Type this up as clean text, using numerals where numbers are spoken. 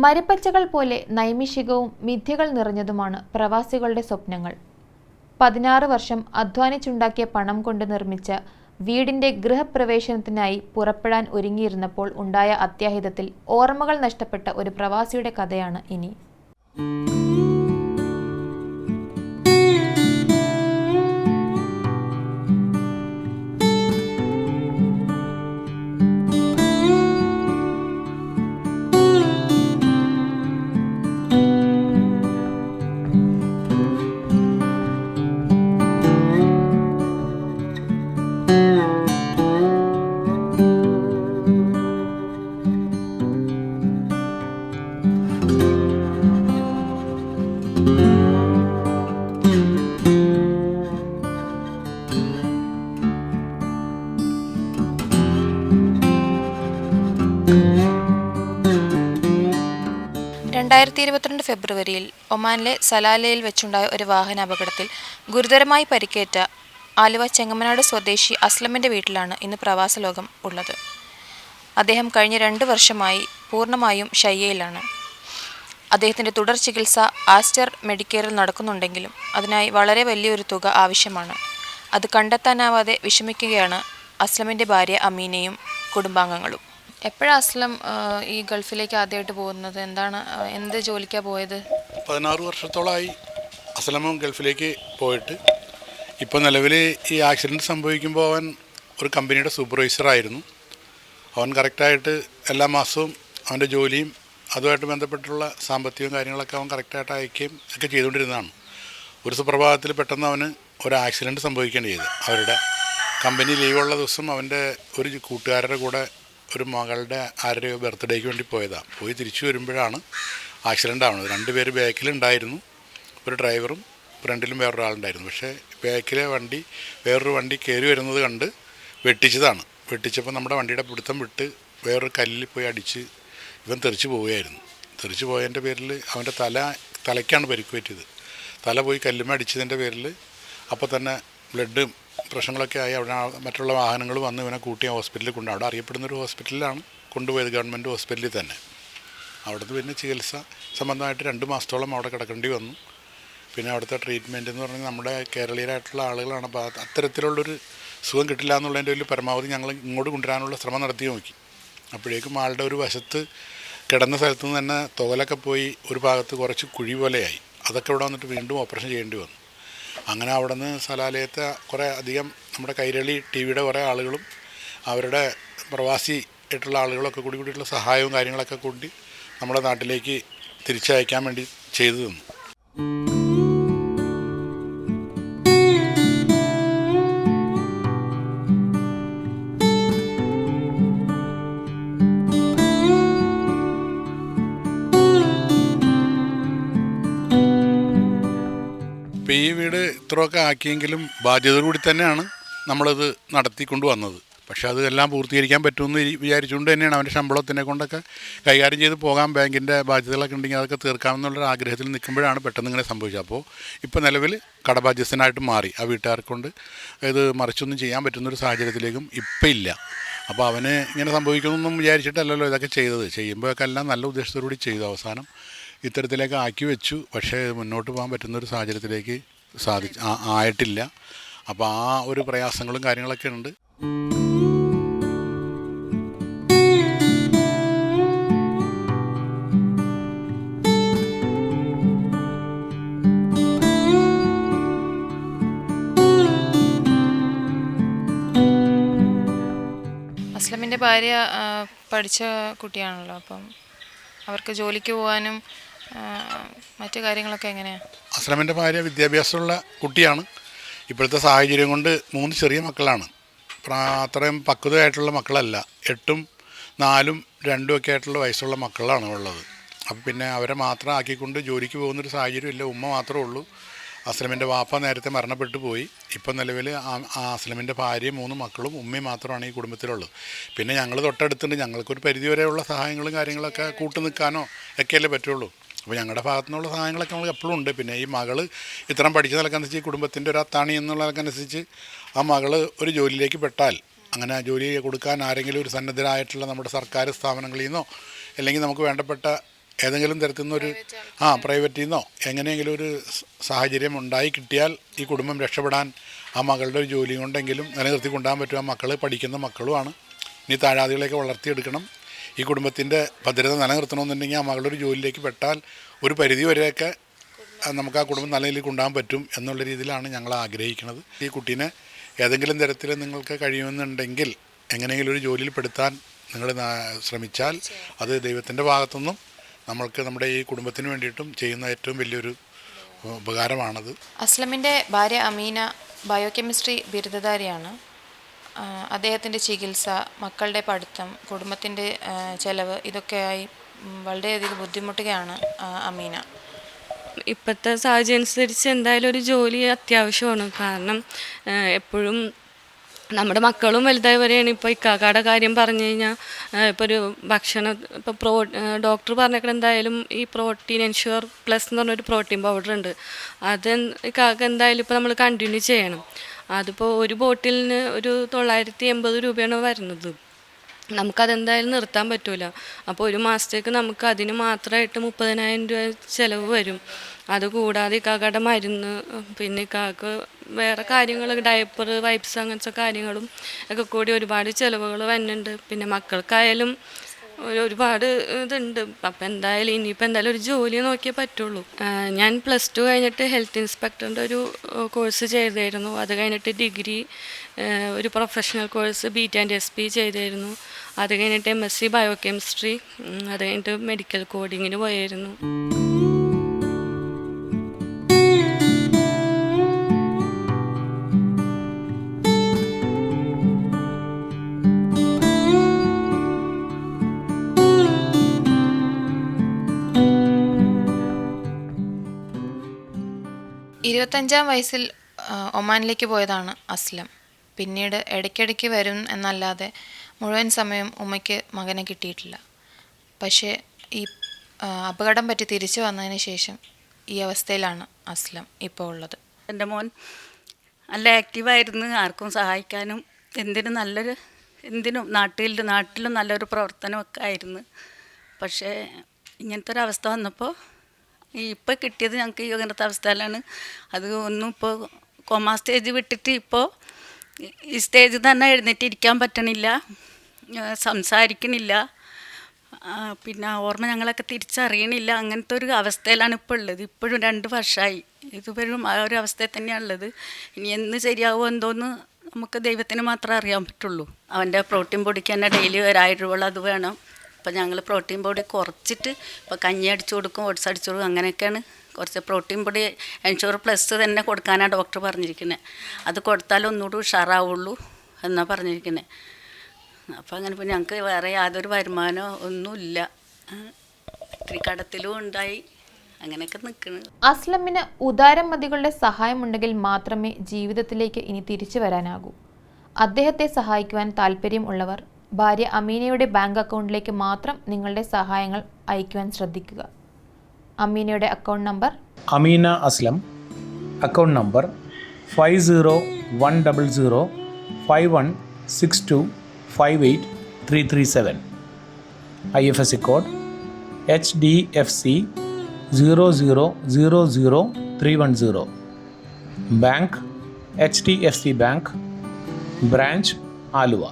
മരപ്പച്ചകൾ പോലെ നൈമിഷികവും മിഥ്യകൾ നിറഞ്ഞതുമാണ് പ്രവാസികളുടെ സ്വപ്നങ്ങൾ. 16 വർഷം അധ്വാനിച്ചുണ്ടാക്കിയ പണം കൊണ്ട് നിർമ്മിച്ച വീടിന്റെ ഗൃഹപ്രവേശനത്തിനായി പുറപ്പെടാൻ ഒരുങ്ങിയിരുന്നപ്പോൾ ഉണ്ടായ അത്യാഹിതത്തിൽ ഓർമ്മകൾ നഷ്ടപ്പെട്ട ഒരു പ്രവാസിയുടെ കഥയാണ് ഇനി. ഫെബ്രുവരിയിൽ ഒമാനിലെ സലാലയിൽ വെച്ചുണ്ടായ ഒരു വാഹനാപകടത്തിൽ ഗുരുതരമായി പരിക്കേറ്റ ആലുവ ചെങ്ങമനാട് സ്വദേശി അസ്ലമിൻ്റെ വീട്ടിലാണ് ഇന്ന് പ്രവാസ ലോകം ഉള്ളത്. അദ്ദേഹം കഴിഞ്ഞ 2 വർഷമായി പൂർണ്ണമായും ശയ്യയിലാണ്. അദ്ദേഹത്തിൻ്റെ തുടർ ചികിത്സ ആസ്റ്റർ മെഡിക്കെയറിൽ നടക്കുന്നുണ്ടെങ്കിലും അതിനായി വളരെ വലിയൊരു തുക ആവശ്യമാണ്. അത് കണ്ടെത്താനാവാതെ വിഷമിക്കുകയാണ് അസ്ലമിൻ്റെ ഭാര്യ അമീനയും കുടുംബാംഗങ്ങളും. എപ്പോഴാണ് അസ്ലം ഈ ഗൾഫിലേക്ക് ആദ്യമായിട്ട് പോകുന്നത്? എന്ത് ജോലിക്കാണ് പോയത്? 16 വർഷത്തോളമായി അസ്ലമും ഗൾഫിലേക്ക് പോയിട്ട്. ഇപ്പോൾ നിലവിൽ ഈ ആക്സിഡൻറ്റ് സംഭവിക്കുമ്പോൾ അവൻ ഒരു കമ്പനിയുടെ സൂപ്പർവൈസറായിരുന്നു. അവൻ കറക്റ്റായിട്ട് എല്ലാ മാസവും അവൻ്റെ ജോലിയും അതുമായിട്ട് ബന്ധപ്പെട്ടുള്ള സാമ്പത്തികവും കാര്യങ്ങളൊക്കെ അവൻ കറക്റ്റായിട്ട് അയക്കുകയും ഒക്കെ ചെയ്തുകൊണ്ടിരുന്നതാണ്. ഒരു സുപ്രഭാതത്തിൽ പെട്ടെന്ന് അവന് ഒരു ആക്സിഡൻറ്റ് സംഭവിക്കുകയാണ് ചെയ്തത്. അവരുടെ കമ്പനി ലീവുള്ള ദിവസം അവൻ്റെ ഒരു കൂട്ടുകാരുടെ കൂടെ ഒരു മകളുടെ ആരുടെയോ ബർത്ത്ഡേക്ക് വേണ്ടി പോയതാണ്. പോയി തിരിച്ചു വരുമ്പോഴാണ് ആക്സിഡൻ്റ് ആവുന്നത്. 2 പേര് ബാക്കിലുണ്ടായിരുന്നു, ഒരു ഡ്രൈവറും ഫ്രണ്ടിലും വേറൊരാളുണ്ടായിരുന്നു. പക്ഷേ ബാക്കിലെ വണ്ടി വേറൊരു വണ്ടി കയറി വരുന്നത് കണ്ട് വെട്ടിച്ചതാണ്. വെട്ടിച്ചപ്പോൾ നമ്മുടെ വണ്ടിയുടെ പിടുത്തം വിട്ട് വേറൊരു കല്ലിൽ പോയി അടിച്ച് ഇവൻ തെറിച്ച് പോവുകയായിരുന്നു. തെറിച്ച് പോയതിൻ്റെ പേരിൽ അവൻ്റെ തലയ്ക്കാണ് പരിക്ക് പറ്റിയത്. തല പോയി കല്ലുമ്മ അടിച്ചതിൻ്റെ പേരിൽ അപ്പോൾ തന്നെ ബ്ലഡും പ്രശ്നങ്ങളൊക്കെ ആയി. അവിടെ മറ്റുള്ള വാഹനങ്ങൾ വന്ന് ഇവനെ കൂട്ടി ഹോസ്പിറ്റലിൽ അവിടെ അറിയപ്പെടുന്നൊരു ഹോസ്പിറ്റലിലാണ് കൊണ്ടുപോയത്, ഗവൺമെൻറ് ഹോസ്പിറ്റലിൽ തന്നെ. അവിടുന്ന് പിന്നെ ചികിത്സ സംബന്ധമായിട്ട് 2 മാസത്തോളം അവിടെ കിടക്കേണ്ടി വന്നു. പിന്നെ അവിടുത്തെ ട്രീറ്റ്മെൻറ്റ് എന്ന് പറഞ്ഞാൽ നമ്മുടെ കേരളീയരായിട്ടുള്ള ആളുകളാണ്. അപ്പോൾ അത്തരത്തിലുള്ളൊരു സുഖം കിട്ടില്ല എന്നുള്ളതിൻ്റെ ഒരു പരമാവധി ഞങ്ങൾ ഇങ്ങോട്ട് കൊണ്ടുവരാനുള്ള ശ്രമം നടത്തി നോക്കി. അപ്പോഴേക്കും ആളുടെ ഒരു വശത്ത് കിടന്ന സ്ഥലത്ത് നിന്ന് തന്നെ തോലൊക്കെ പോയി ഒരു ഭാഗത്ത് കുറച്ച് കുഴി പോലെയായി. അതൊക്കെ ഇവിടെ വന്നിട്ട് വീണ്ടും ഓപ്പറേഷൻ ചെയ്യേണ്ടി വന്നു. അങ്ങനെ അവിടെ നിന്ന് സലാലയത്തെ കുറേ അധികം നമ്മുടെ കൈരളി TV-യുടെ കുറേ ആളുകളും അവരുടെ പ്രവാസി ആയിട്ടുള്ള ആളുകളൊക്കെ കൂടിയിട്ടുള്ള സഹായവും കാര്യങ്ങളൊക്കെ കൂടി നമ്മുടെ നാട്ടിലേക്ക് തിരിച്ചയക്കാൻ വേണ്ടി ചെയ്തു തന്നു. ഇപ്പോൾ ഈ വീട് ഇത്രയൊക്കെ ആക്കിയെങ്കിലും ബാധ്യത കൂടി തന്നെയാണ് നമ്മളത് നടത്തിക്കൊണ്ട് വന്നത്. പക്ഷേ അതെല്ലാം പൂർത്തീകരിക്കാൻ പറ്റുമെന്ന് വിചാരിച്ചുകൊണ്ട് തന്നെയാണ് അവൻ്റെ ശമ്പളത്തിനെ കൊണ്ടൊക്കെ കൈകാര്യം ചെയ്ത് പോകാൻ, ബാങ്കിൻ്റെ ബാധ്യതകളൊക്കെ ഉണ്ടെങ്കിൽ അതൊക്കെ തീർക്കാമെന്നുള്ളൊരു ആഗ്രഹത്തിൽ നിൽക്കുമ്പോഴാണ് പെട്ടെന്ന് ഇങ്ങനെ സംഭവിച്ചത്. അപ്പോൾ ഇപ്പോൾ നിലവിൽ കടബാധ്യസ്ഥനായിട്ട് മാറി. ആ വീട്ടുകാർക്ക് കൊണ്ട് ഇത് മറിച്ചൊന്നും ചെയ്യാൻ പറ്റുന്നൊരു സാഹചര്യത്തിലേക്കും ഇപ്പം ഇല്ല. അപ്പോൾ അവന് ഇങ്ങനെ സംഭവിക്കുമെന്നൊന്നും വിചാരിച്ചിട്ടല്ലല്ലോ ഇതൊക്കെ ചെയ്തത്. ചെയ്യുമ്പോഴൊക്കെ എല്ലാം നല്ല ഉദ്ദേശത്തോടുകൂടി ചെയ്തു. അവസാനം ഇത്തരത്തിലേക്ക് ആക്കി വെച്ചു. പക്ഷേ മുന്നോട്ട് പോകാൻ പറ്റുന്നൊരു സാഹചര്യത്തിലേക്ക് ആയിട്ടില്ല. അപ്പോൾ ആ ഒരു പ്രയാസങ്ങളും കാര്യങ്ങളൊക്കെ ഉണ്ട്. അസ്ലമിൻ്റെ ഭാര്യ പഠിച്ച കുട്ടിയാണല്ലോ, അപ്പം അവർക്ക് ജോലിക്ക് പോകാനും മറ്റു കാര്യങ്ങളൊക്കെ എങ്ങനെയാണ്? അസ്ലമിൻ്റെ ഭാര്യ വിദ്യാഭ്യാസമുള്ള കുട്ടിയാണ്. ഇപ്പോഴത്തെ സാഹചര്യം കൊണ്ട് 3 ചെറിയ മക്കളാണ്. അത്രയും പക്വതയായിട്ടുള്ള മക്കളല്ല. 8ഉം 4ഉം 2ഉം ഒക്കെ ആയിട്ടുള്ള വയസ്സുള്ള മക്കളാണ് ഉള്ളത്. അപ്പോൾ പിന്നെ അവരെ മാത്രം ആക്കിക്കൊണ്ട് ജോലിക്ക് പോകുന്നൊരു സാഹചര്യമില്ല. ഉമ്മ മാത്രമേ ഉള്ളൂ. അസ്ലമിൻ്റെ വാപ്പ നേരത്തെ മരണപ്പെട്ടു പോയി. ഇപ്പം നിലവിൽ അസ്ലമിൻ്റെ ഭാര്യയും 3 മക്കളും ഉമ്മയും മാത്രമാണ് ഈ കുടുംബത്തിലുള്ളത്. പിന്നെ ഞങ്ങൾ തൊട്ടടുത്തുണ്ട്. ഞങ്ങൾക്കൊരു പരിധിവരെയുള്ള സഹായങ്ങളും കാര്യങ്ങളൊക്കെ കൂട്ടു നിൽക്കാനോ ഒക്കെയല്ലേ പറ്റുള്ളൂ. അപ്പോൾ ഞങ്ങളുടെ ഭാഗത്തു നിന്നുള്ള സഹായങ്ങളൊക്കെ നമ്മൾ എപ്പോഴും ഉണ്ട്. പിന്നെ ഈ മകൾ ഇത്രയും പഠിച്ച നിലക്കനുസരിച്ച് ഈ കുടുംബത്തിൻ്റെ ഒരു അത്താണി എന്നുള്ളതിനനുസരിച്ച് ആ മകൾ ഒരു ജോലിയിലേക്ക് പെട്ടാൽ അങ്ങനെ ജോലി കൊടുക്കാൻ ആരെങ്കിലും ഒരു സന്നദ്ധരായിട്ടുള്ള നമ്മുടെ സർക്കാർ സ്ഥാപനങ്ങളിൽ നിന്നോ അല്ലെങ്കിൽ നമുക്ക് വേണ്ടപ്പെട്ട ഏതെങ്കിലും തരത്തിൽ നിന്നൊരു പ്രൈവറ്റിൽ നിന്നോ എങ്ങനെയെങ്കിലും ഒരു സാഹചര്യം ഉണ്ടായി കിട്ടിയാൽ ഈ കുടുംബം രക്ഷപ്പെടാൻ ആ മകളുടെ ഒരു ജോലി കൊണ്ടെങ്കിലും നിലനിർത്തി കൊണ്ടുപോകാൻ പറ്റും. ആ മക്കൾ പഠിക്കുന്ന മക്കളുമാണ്. ഇനി താഴാദികളെയൊക്കെ വളർത്തിയെടുക്കണം. ഈ കുടുംബത്തിൻ്റെ ഭദ്രത നിലനിർത്തണമെന്നുണ്ടെങ്കിൽ ആ മകളൊരു ജോലിയിലേക്ക് പെട്ടാൽ ഒരു പരിധി വരെയൊക്കെ നമുക്ക് ആ കുടുംബം നല്ല രീതിയിൽ കൊണ്ടുപോകാൻ പറ്റും എന്നുള്ള രീതിയിലാണ് ഞങ്ങൾ ആഗ്രഹിക്കുന്നത്. ഈ കുട്ടീനെ ഏതെങ്കിലും തരത്തിൽ നിങ്ങൾക്ക് കഴിയുമെന്നുണ്ടെങ്കിൽ എങ്ങനെയെങ്കിലും ഒരു ജോലിയിൽ പെടുത്താൻ നിങ്ങൾ ശ്രമിച്ചാൽ അത് ദൈവത്തിൻ്റെ ഭാഗത്തുനിന്നും നമ്മൾക്ക് നമ്മുടെ ഈ കുടുംബത്തിന് വേണ്ടിയിട്ടും ചെയ്യുന്ന ഏറ്റവും വലിയൊരു ഉപകാരമാണത്. അസ്ലമിൻ്റെ ഭാര്യ അമീന ബയോകെമിസ്ട്രി ബിരുദധാരിയാണ്. അദ്ദേഹത്തിൻ്റെ ചികിത്സ, മക്കളുടെ പഠിത്തം, കുടുംബത്തിൻ്റെ ചെലവ് ഇതൊക്കെയായി വളരെയധികം ബുദ്ധിമുട്ടുകയാണ് അമീന. ഇപ്പോഴത്തെ സാഹചര്യം അനുസരിച്ച് എന്തായാലും ഒരു ജോലി അത്യാവശ്യമാണ്. കാരണം എപ്പോഴും നമ്മുടെ മക്കളും വലുതായി വരെയാണ്. ഇപ്പോൾ ഇക്കാക്കയുടെ കാര്യം പറഞ്ഞു കഴിഞ്ഞാൽ ഇപ്പോൾ ഒരു ഭക്ഷണം ഇപ്പോൾ ഡോക്ടർ പറഞ്ഞേക്കണം എന്തായാലും ഈ പ്രോട്ടീൻ എൻഷ്യൂർ പ്ലസ് എന്ന് പറഞ്ഞൊരു പ്രോട്ടീൻ പൗഡർ ഉണ്ട്. അത് ഇക്കാക്ക എന്തായാലും ഇപ്പോൾ നമ്മൾ കണ്ടിന്യൂ ചെയ്യണം. അതിപ്പോൾ ഒരു ബോട്ടിലിന് ഒരു 980 രൂപയാണ് വരുന്നത്. നമുക്കതെന്തായാലും നിർത്താൻ പറ്റില്ല. അപ്പോൾ ഒരു മാസത്തേക്ക് നമുക്ക് അതിന് മാത്രമായിട്ട് 30,000 രൂപ ചിലവ് വരും. അതുകൂടാതെ ഇക്കാക്കയുടെ മരുന്ന്, പിന്നെ ഇക്കാക്ക് വേറെ കാര്യങ്ങൾ, ഡയപ്പർ, വൈപ്സ് അങ്ങനത്തെ കാര്യങ്ങളും ഒക്കെ കൂടി ഒരുപാട് ചിലവുകൾ വരുന്നുണ്ട്. പിന്നെ മക്കൾക്കായാലും ഒരുപാട് ഇതുണ്ട്. അപ്പം എന്തായാലും ഇനിയിപ്പോൾ എന്തായാലും ഒരു ജോലി നോക്കിയേ പറ്റുള്ളൂ. ഞാൻ +2 കഴിഞ്ഞിട്ട് ഹെൽത്ത് ഇൻസ്പെക്ടറിൻ്റെ ഒരു കോഴ്സ് ചെയ്തായിരുന്നു. അത് കഴിഞ്ഞിട്ട് ഡിഗ്രി ഒരു പ്രൊഫഷണൽ കോഴ്സ് BT&SP ചെയ്തായിരുന്നു. അത് കഴിഞ്ഞിട്ട് MSc ബയോകെമിസ്ട്രി, അത് കഴിഞ്ഞിട്ട് മെഡിക്കൽ കോഡിങ്ങിന് പോയായിരുന്നു. ഇരുപത്തഞ്ചാം വയസ്സിൽ ഒമാനിലേക്ക് പോയതാണ് അസ്ലം. പിന്നീട് ഇടയ്ക്കിടയ്ക്ക് വരും എന്നല്ലാതെ മുഴുവൻ സമയം ഉമ്മയ്ക്ക് മകനെ കിട്ടിയിട്ടില്ല. പക്ഷേ ഈ അപകടം പറ്റി തിരിച്ചു വന്നതിന് ശേഷം ഈ അവസ്ഥയിലാണ് അസ്ലം ഇപ്പോൾ ഉള്ളത്. എൻ്റെ മോൻ നല്ല ആക്റ്റീവായിരുന്നു. ആർക്കും സഹായിക്കാനും എന്തിനും നാട്ടിലും നല്ലൊരു പ്രവർത്തനമൊക്കെ ആയിരുന്നു. പക്ഷേ ഇങ്ങനത്തെ ഒരു അവസ്ഥ വന്നപ്പോൾ ഇപ്പോൾ കിട്ടിയത് ഞങ്ങൾക്ക് ഈ അങ്ങനത്തെ അവസ്ഥയിലാണ്. അത് ഒന്നും ഇപ്പോൾ കോമാ സ്റ്റേജ് വിട്ടിട്ട് ഇപ്പോൾ ഈ സ്റ്റേജിൽ തന്നെ എഴുന്നേറ്റിരിക്കാൻ പറ്റണില്ല, സംസാരിക്കണില്ല, പിന്നെ ഓർമ്മ ഞങ്ങളൊക്കെ തിരിച്ചറിയണില്ല. അങ്ങനത്തെ ഒരു അവസ്ഥയിലാണ് ഇപ്പോൾ ഉള്ളത്. ഇപ്പോഴും 2 വർഷമായി ഇതുവരും ആ ഒരു അവസ്ഥയിൽ തന്നെയാണ് ഉള്ളത്. ഇനി എന്ന് ശരിയാവുമോ എന്തോന്ന് നമുക്ക് ദൈവത്തിന് മാത്രമേ അറിയാൻ പറ്റുള്ളൂ. അവൻ്റെ പ്രോട്ടീൻ പൊടിക്ക് തന്നെ ഡെയിലി 1000 രൂപ അത് വേണം. അപ്പോൾ ഞങ്ങൾ പ്രോട്ടീൻ പൊടി കുറച്ചിട്ട് ഇപ്പോൾ കഞ്ഞി അടിച്ചു കൊടുക്കും, ഓട്സ് അടിച്ചു കൊടുക്കും, അങ്ങനെയൊക്കെയാണ്. കുറച്ച് പ്രോട്ടീൻ പൊടി എൻഷുർ പ്ലസ് തന്നെ കൊടുക്കാനാണ് ഡോക്ടർ പറഞ്ഞിരിക്കുന്നത്. അത് കൊടുത്താലും ഒന്നുകൂടി ഉഷാറാവുള്ളൂ എന്നാണ് പറഞ്ഞിരിക്കുന്നത്. അപ്പോൾ അങ്ങനെ ഇപ്പോൾ ഞങ്ങൾക്ക് വേറെ യാതൊരു വരുമാനമോ ഒന്നുമില്ല. ഇത്തിരി കടത്തിലും ഉണ്ടായി, അങ്ങനെയൊക്കെ നിൽക്കുന്നത്. അസ്ലമിന് ഉദാരമതികളുടെ സഹായമുണ്ടെങ്കിൽ മാത്രമേ ജീവിതത്തിലേക്ക് ഇനി തിരിച്ചു വരാനാകൂ. അദ്ദേഹത്തെ സഹായിക്കുവാൻ താല്പര്യം ഉള്ളവർ ഭാര്യ അമീനയുടെ ബാങ്ക് അക്കൗണ്ടിലേക്ക് മാത്രം നിങ്ങളുടെ സഹായങ്ങൾ അയക്കുവാൻ ശ്രദ്ധിക്കുക. അമീനയുടെ account number: Ameena Aslam, account number 50105162583337, IFSC code HDFC 0000310, bank HDFC bank, branch Aluva.